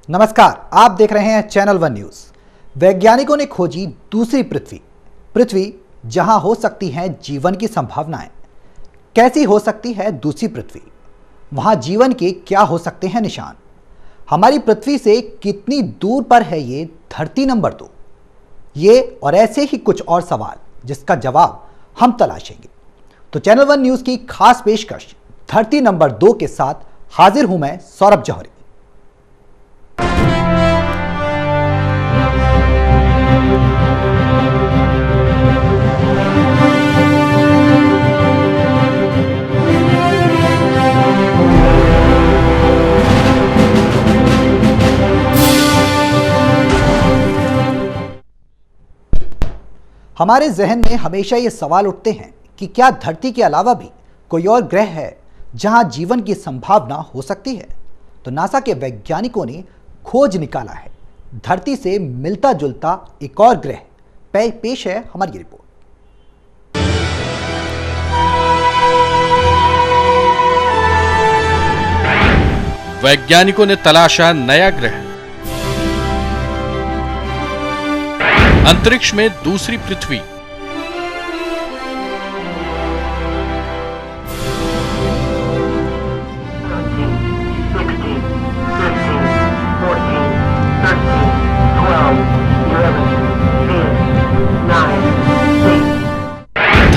नमस्कार, आप देख रहे हैं चैनल वन न्यूज। वैज्ञानिकों ने खोजी दूसरी पृथ्वी, पृथ्वी जहां हो सकती है जीवन की संभावनाएं। कैसी हो सकती है दूसरी पृथ्वी, वहां जीवन के क्या हो सकते हैं निशान, हमारी पृथ्वी से कितनी दूर पर है ये धरती नंबर 2। ये और ऐसे ही कुछ और सवाल जिसका जवाब हम तलाशेंगे। तो चैनल वन न्यूज की खास पेशकश धरती नंबर 2 के साथ हाजिर हूं मैं, सौरभ जौहरी। हमारे जहन में हमेशा ये सवाल उठते हैं कि क्या धरती के अलावा भी कोई और ग्रह है जहां जीवन की संभावना हो सकती है। तो नासा के वैज्ञानिकों ने खोज निकाला है धरती से मिलता जुलता एक और ग्रह। पेश है हमारी रिपोर्ट। वैज्ञानिकों ने तलाशा नया ग्रह, अंतरिक्ष में दूसरी पृथ्वी।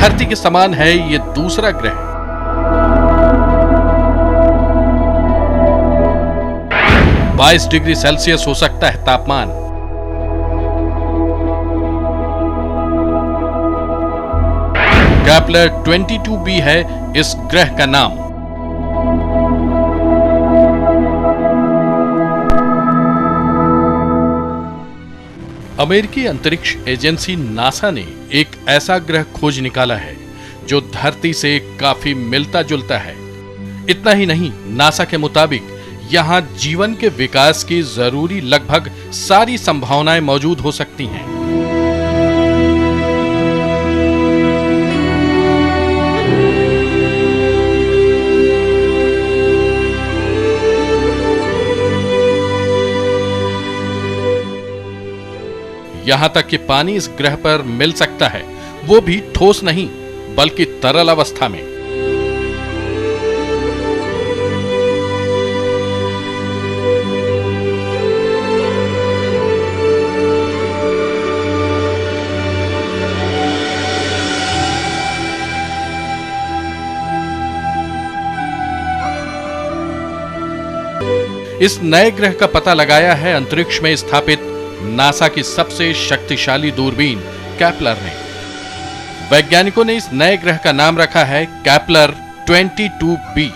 धरती के समान है ये दूसरा ग्रह। 22 डिग्री सेल्सियस हो सकता है तापमान। कैप्लर 22b है इस ग्रह का नाम। अमेरिकी अंतरिक्ष एजेंसी नासा ने एक ऐसा ग्रह खोज निकाला है जो धरती से काफी मिलता जुलता है। इतना ही नहीं, नासा के मुताबिक यहां जीवन के विकास की जरूरी लगभग सारी संभावनाएं मौजूद हो सकती हैं। यहां तक कि पानी इस ग्रह पर मिल सकता है, वो भी ठोस नहीं बल्कि तरल अवस्था में। इस नए ग्रह का पता लगाया है अंतरिक्ष में स्थापित नासा की सबसे शक्तिशाली दूरबीन कैप्लर ने। वैज्ञानिकों ने इस नए ग्रह का नाम रखा है कैप्लर 22b।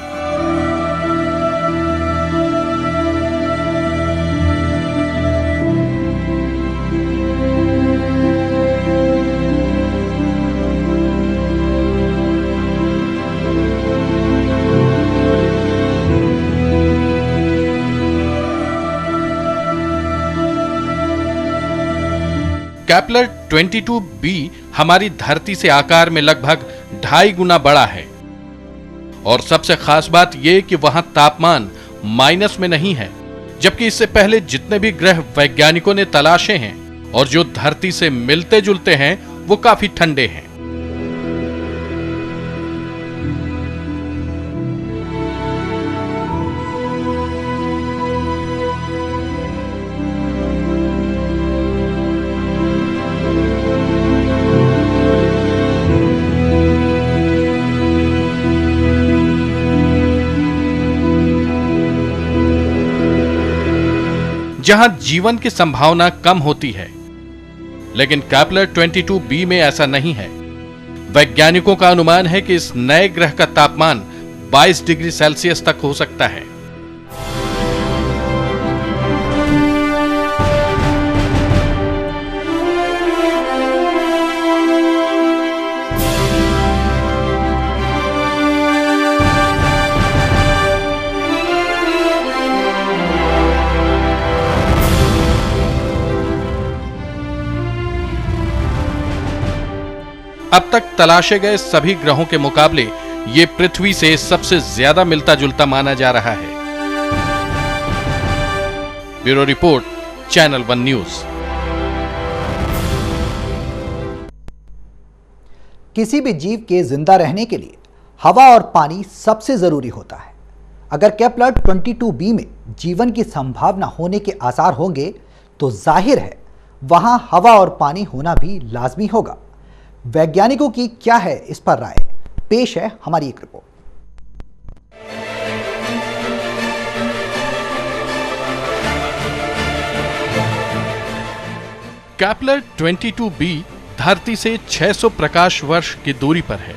कैप्लर 22b हमारी धरती से आकार में लगभग 2.5 गुना बड़ा है। और सबसे खास बात यह कि वहां तापमान माइनस में नहीं है, जबकि इससे पहले जितने भी ग्रह वैज्ञानिकों ने तलाशे हैं और जो धरती से मिलते जुलते हैं वो काफी ठंडे हैं। जहां जीवन की संभावना कम होती है, लेकिन कैप्लर 22b में ऐसा नहीं है। वैज्ञानिकों का अनुमान है कि इस नए ग्रह का तापमान 22 डिग्री सेल्सियस तक हो सकता है। अब तक तलाशे गए सभी ग्रहों के मुकाबले ये पृथ्वी से सबसे ज्यादा मिलता जुलता माना जा रहा है। Bureau report, channel one news. किसी भी जीव के जिंदा रहने के लिए हवा और पानी सबसे जरूरी होता है। अगर केपलर 22b में जीवन की संभावना होने के आसार होंगे तो जाहिर है वहां हवा और पानी होना भी लाजमी होगा। वैज्ञानिकों की क्या है इस पर राय, पेश है हमारी एक रिपोर्ट। केपलर 22b धरती से 600 प्रकाश वर्ष की दूरी पर है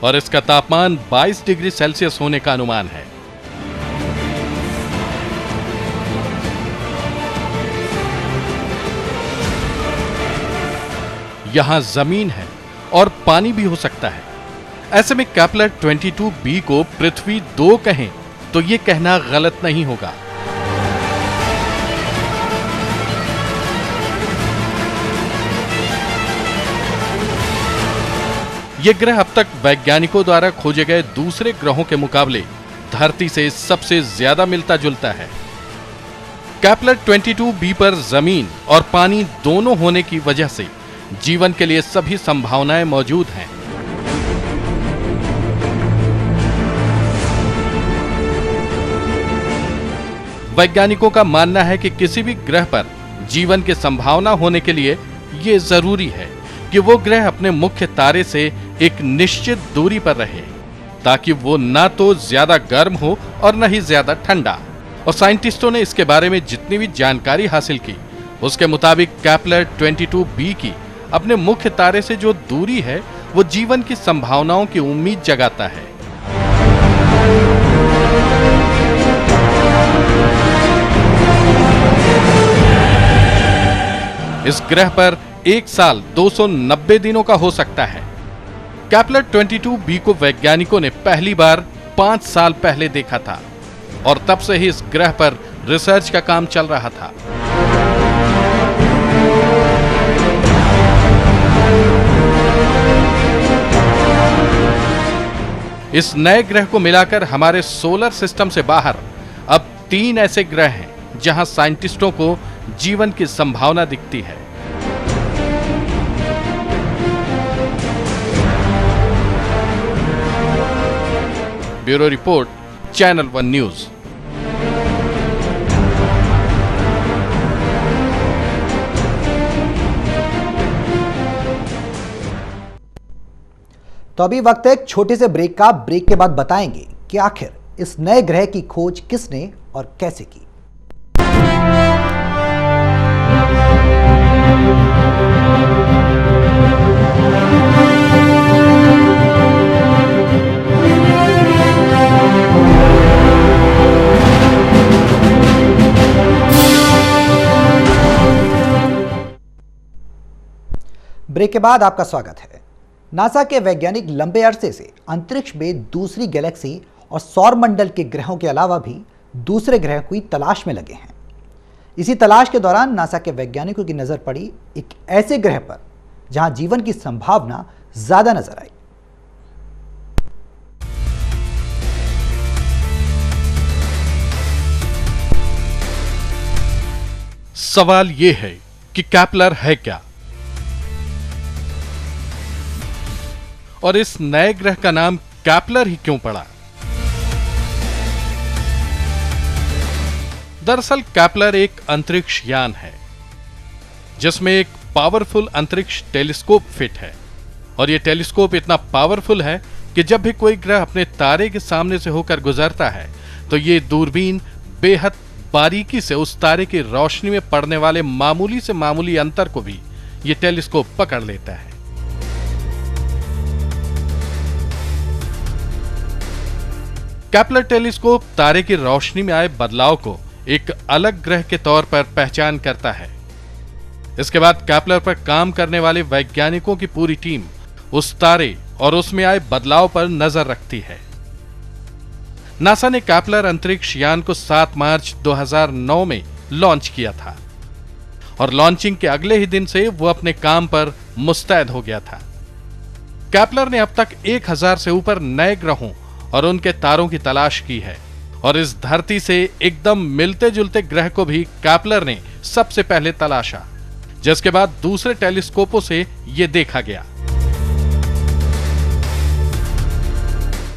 और इसका तापमान 22 डिग्री सेल्सियस होने का अनुमान है। यहां जमीन है और पानी भी हो सकता है। ऐसे में केपलर 22b को पृथ्वी 2 कहें तो यह कहना गलत नहीं होगा। यह ग्रह अब तक वैज्ञानिकों द्वारा खोजे गए दूसरे ग्रहों के मुकाबले धरती से सबसे ज्यादा मिलता जुलता है। केपलर 22b पर जमीन और पानी दोनों होने की वजह से जीवन के लिए सभी संभावनाएं मौजूद हैं। वैज्ञानिकों का मानना है कि किसी भी ग्रह पर जीवन की संभावना होने के लिए यह जरूरी है कि वो ग्रह अपने मुख्य तारे से एक निश्चित दूरी पर रहे, ताकि वो ना तो ज्यादा गर्म हो और न ही ज्यादा ठंडा। और साइंटिस्टों ने इसके बारे में जितनी भी जानकारी हासिल की, उसके मुताबिक केपलर 22b की अपने मुख्य तारे से जो दूरी है वो जीवन की संभावनाओं की उम्मीद जगाता है। इस ग्रह पर एक साल 290 दिनों का हो सकता है। केपलर 22b को वैज्ञानिकों ने पहली बार 5 साल पहले देखा था और तब से ही इस ग्रह पर रिसर्च का काम चल रहा था। इस नए ग्रह को मिलाकर हमारे सोलर सिस्टम से बाहर अब 3 ऐसे ग्रह हैं जहां साइंटिस्टों को जीवन की संभावना दिखती है। Bureau report, channel one news. तो अभी वक्त है एक छोटे से ब्रेक का। ब्रेक के बाद बताएंगे कि आखिर इस नए ग्रह की खोज किसने और कैसे की। ब्रेक के बाद आपका स्वागत है। नासा के वैज्ञानिक लंबे अरसे से अंतरिक्ष में दूसरी गैलेक्सी और सौर मंडल के ग्रहों के अलावा भी दूसरे ग्रह की तलाश में लगे हैं। इसी तलाश के दौरान नासा के वैज्ञानिकों की नजर पड़ी एक ऐसे ग्रह पर जहां जीवन की संभावना ज्यादा नजर आई। सवाल यह है कि केपलर है क्या और इस नए ग्रह का नाम केपलर ही क्यों पड़ा? दरअसल केपलर एक अंतरिक्ष यान है जिसमें एक पावरफुल अंतरिक्ष टेलीस्कोप फिट है और यह टेलीस्कोप इतना पावरफुल है कि जब भी कोई ग्रह अपने तारे के सामने से होकर गुजरता है तो ये दूरबीन बेहद बारीकी से उस तारे की रोशनी में पड़ने वाले मामूली से मामूली अंतर को भी ये टेलीस्कोप पकड़ लेता है। केपलर टेलीस्कोप तारे की रोशनी में आए बदलाव को एक अलग ग्रह के तौर पर पहचान करता है। इसके बाद केपलर पर काम करने वाले वैज्ञानिकों की पूरी टीम उस तारे और उसमें आए बदलाव पर नजर रखती है। नासा ने केपलर अंतरिक्ष यान को 7 मार्च 2009 में लॉन्च किया था और लॉन्चिंग के अगले ही दिन से वो अपने काम पर मुस्तैद हो गया था। केपलर ने अब तक 1000 से ऊपर नए ग्रहों और उनके तारों की तलाश की है और इस धरती से एकदम मिलते जुलते ग्रह को भी कैप्लर ने सबसे पहले तलाशा, जिसके बाद दूसरे टेलीस्कोपों से यह देखा गया।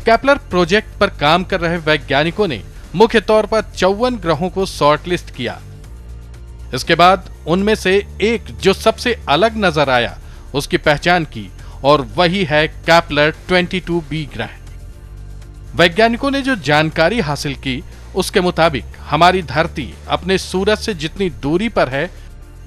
कैप्लर प्रोजेक्ट पर काम कर रहे वैज्ञानिकों ने मुख्य तौर पर 54 ग्रहों को शॉर्टलिस्ट किया। इसके बाद उनमें से एक जो सबसे अलग नजर आया उसकी पहचान की, और वही है कैप्लर 22b ग्रह। वैज्ञानिकों ने जो जानकारी हासिल की उसके मुताबिक हमारी धरती अपने सूरज से जितनी दूरी पर है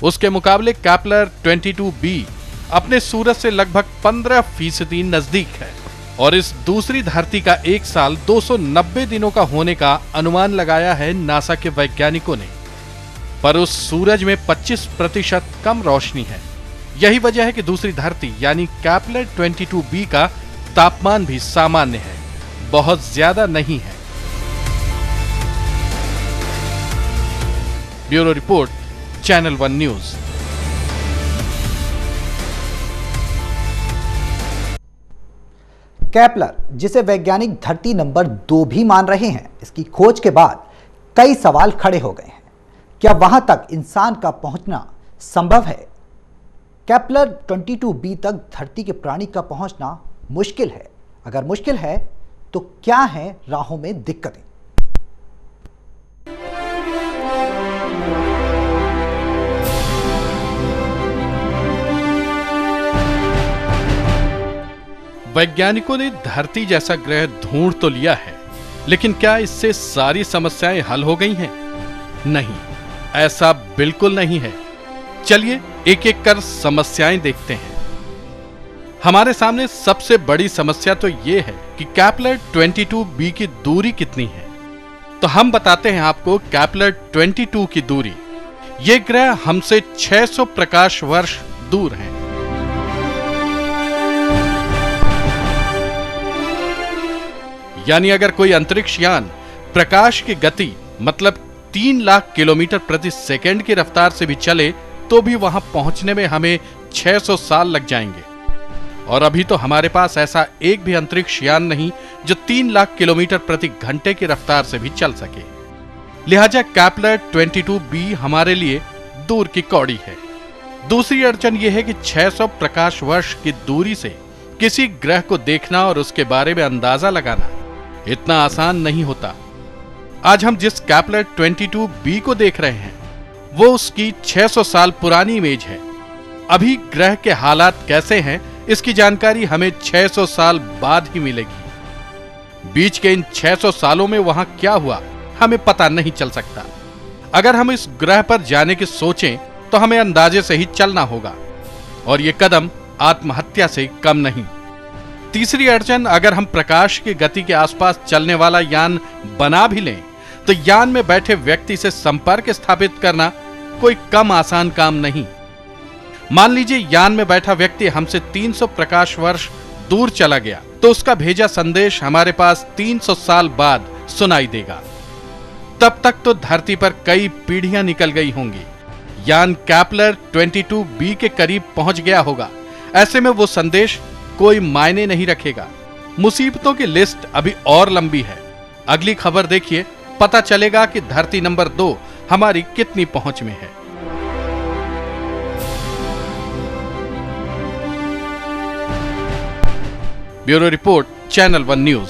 उसके मुकाबले कैप्लर 22b अपने सूरज से लगभग 15% नजदीक है, और इस दूसरी धरती का एक साल 290 दिनों का होने का अनुमान लगाया है नासा के वैज्ञानिकों ने। पर उस सूरज में 25% कम रोशनी है। यही वजह है कि दूसरी धरती यानी कैप्लर 22b का तापमान भी सामान्य है, बहुत ज्यादा नहीं है। Bureau report, channel one news. Kepler, जिसे वैज्ञानिक धरती नंबर 2 भी मान रहे हैं, इसकी खोज के बाद कई सवाल खड़े हो गए हैं। क्या वहां तक इंसान का पहुंचना संभव है? कैप्लर 22b तक धरती के प्राणी का पहुंचना मुश्किल है। अगर मुश्किल है तो क्या है राहों में दिक्कतें? वैज्ञानिकों ने धरती जैसा ग्रह ढूंढ तो लिया है, लेकिन क्या इससे सारी समस्याएं हल हो गई हैं? नहीं, ऐसा बिल्कुल नहीं है। चलिए एक एक कर समस्याएं देखते हैं। हमारे सामने सबसे बड़ी समस्या तो यह है कि कैप्लर 22b की दूरी कितनी है। तो हम बताते हैं आपको कैप्लर 22 की दूरी। ये ग्रह हमसे 600 प्रकाश वर्ष दूर हैं। यानी अगर कोई अंतरिक्ष यान प्रकाश की गति मतलब 3 लाख किलोमीटर प्रति सेकंड की रफ्तार से भी चले तो भी वहां पहुंचने में हमें 600 साल लग जाएंगे। और अभी तो हमारे पास ऐसा एक भी अंतरिक्ष यान नहीं जो 3 लाख किलोमीटर प्रति घंटे की रफ्तार से भी चल सके। लिहाजा कैप्लर 22b हमारे लिए दूर की कौड़ी है। दूसरी अड़चन यह है कि 600 प्रकाश वर्ष की दूरी से किसी ग्रह को देखना और उसके बारे में अंदाजा लगाना इतना आसान नहीं होता। आज हम जिस कैप्लर 22b को देख रहे हैं वो उसकी 600 साल पुरानी इमेज है। अभी ग्रह के हालात कैसे हैं इसकी जानकारी हमें 600 साल बाद ही मिलेगी। बीच के इन 600 सालों में वहां क्या हुआ हमें पता नहीं चल सकता। अगर हम इस ग्रह पर जाने की सोचें तो हमें अंदाजे से ही चलना होगा, और ये कदम आत्महत्या से कम नहीं। तीसरी अड़चन, अगर हम प्रकाश की गति के आसपास चलने वाला यान बना भी लें तो यान में बैठे व्यक्ति से संपर्क स्थापित करना कोई कम आसान काम नहीं। मान लीजिए यान में बैठा व्यक्ति हमसे 300 प्रकाश वर्ष दूर चला गया तो उसका भेजा संदेश हमारे पास 300 साल बाद सुनाई देगा। तब तक तो धरती पर कई पीढ़ियां निकल गई होंगी। यान कैप्लर 22b के करीब पहुंच गया होगा। ऐसे में वो संदेश कोई मायने नहीं रखेगा। मुसीबतों की लिस्ट अभी और लंबी है। अगली खबर देखिए, पता चलेगा कि धरती नंबर 2 हमारी कितनी पहुंच में है। Bureau report, channel one news.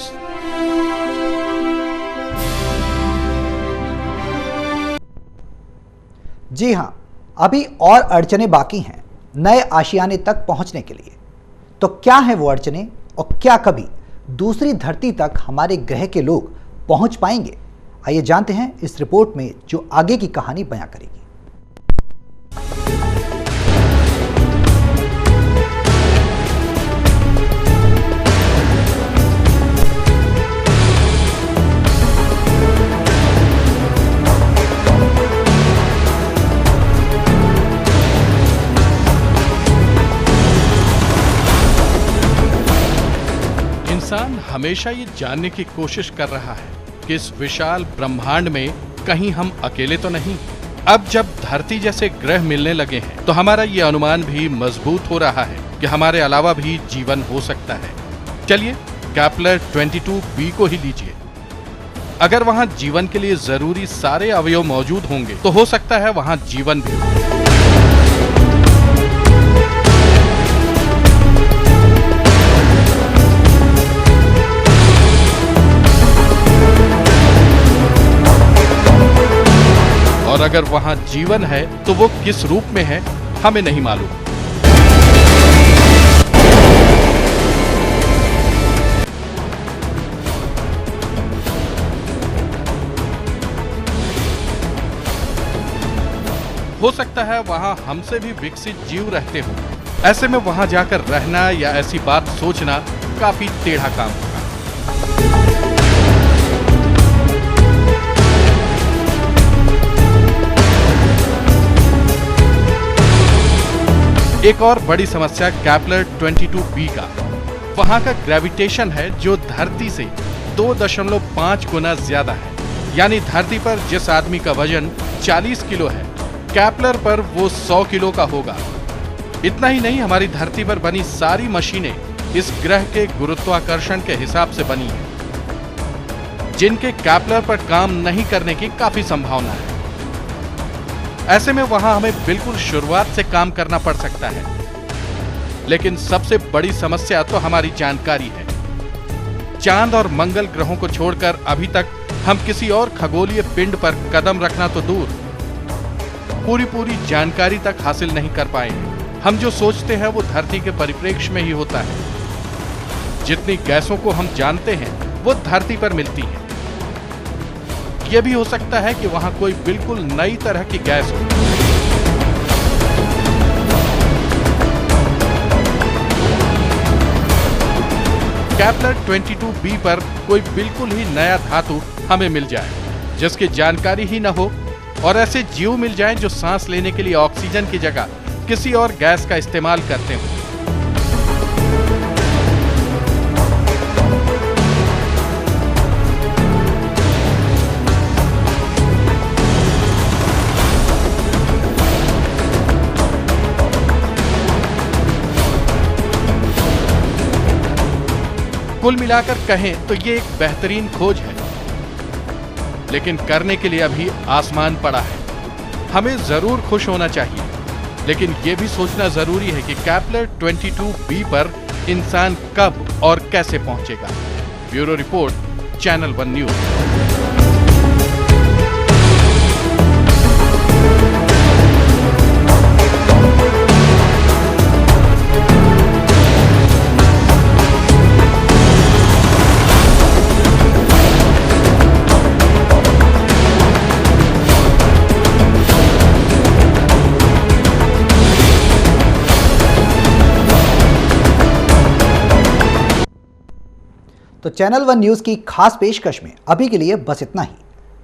जी हां, अभी और अड़चनें बाकी हैं नए आशियाने तक पहुंचने के लिए। तो क्या है वो अड़चनें, और क्या कभी दूसरी धरती तक हमारे ग्रह के लोग पहुंच पाएंगे? आइए जानते हैं इस रिपोर्ट में जो आगे की कहानी बयां करेगी। इंसान हमेशा ये जानने की कोशिश कर रहा है कि इस विशाल ब्रह्मांड में कहीं हम अकेले तो नहीं। अब जब धरती जैसे ग्रह मिलने लगे हैं तो हमारा ये अनुमान भी मजबूत हो रहा है कि हमारे अलावा भी जीवन हो सकता है। चलिए कैप्लर 22b को ही लीजिए। अगर वहाँ जीवन के लिए जरूरी सारे अवयव मौजूद होंगे तो हो सकता है वहाँ जीवन भी हो। और अगर वहाँ जीवन है तो वो किस रूप में है हमें नहीं मालूम। हो सकता है वहां हमसे भी विकसित जीव रहते हो। ऐसे में वहां जाकर रहना या ऐसी बात सोचना काफी टेढ़ा काम होगा। एक और बड़ी समस्या कैप्लर 22b का वहां का ग्रेविटेशन है जो धरती से 2.5 गुना ज्यादा है। यानी धरती पर जिस आदमी का वजन 40 किलो है, कैप्लर पर वो 100 किलो का होगा। इतना ही नहीं, हमारी धरती पर बनी सारी मशीनें इस ग्रह के गुरुत्वाकर्षण के हिसाब से बनी हैं, जिनके कैप्लर पर काम नहीं करने की काफी संभावना है। ऐसे में वहां हमें बिल्कुल शुरुआत से काम करना पड़ सकता है। लेकिन सबसे बड़ी समस्या तो हमारी जानकारी है। चांद और मंगल ग्रहों को छोड़कर अभी तक हम किसी और खगोलीय पिंड पर कदम रखना तो दूर, पूरी जानकारी तक हासिल नहीं कर पाए हैं। हम जो सोचते हैं वो धरती के परिप्रेक्ष्य में ही होता है। जितनी गैसों को हम जानते हैं वो धरती पर मिलती हैं। यह भी हो सकता है कि वहां कोई बिल्कुल नई तरह की गैस हो। कैप्लर 22b पर कोई बिल्कुल ही नया धातु हमें मिल जाए, जिसकी जानकारी ही न हो, और ऐसे जीव मिल जाएं जो सांस लेने के लिए ऑक्सीजन की जगह किसी और गैस का इस्तेमाल करते हों। कुल मिलाकर कहें तो ये एक बेहतरीन खोज है, लेकिन करने के लिए अभी आसमान पड़ा है। हमें जरूर खुश होना चाहिए, लेकिन यह भी सोचना जरूरी है कि कैप्लर 22b पर इंसान कब और कैसे पहुंचेगा। Bureau report, channel one news. तो चैनल वन न्यूज़ की खास पेशकश में अभी के लिए बस इतना ही।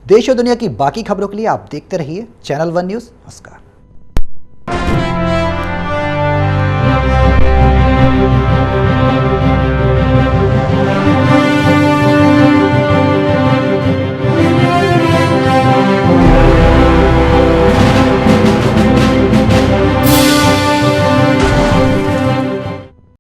देश और दुनिया की बाकी खबरों के लिए आप देखते रहिए चैनल वन न्यूज़। नमस्कार।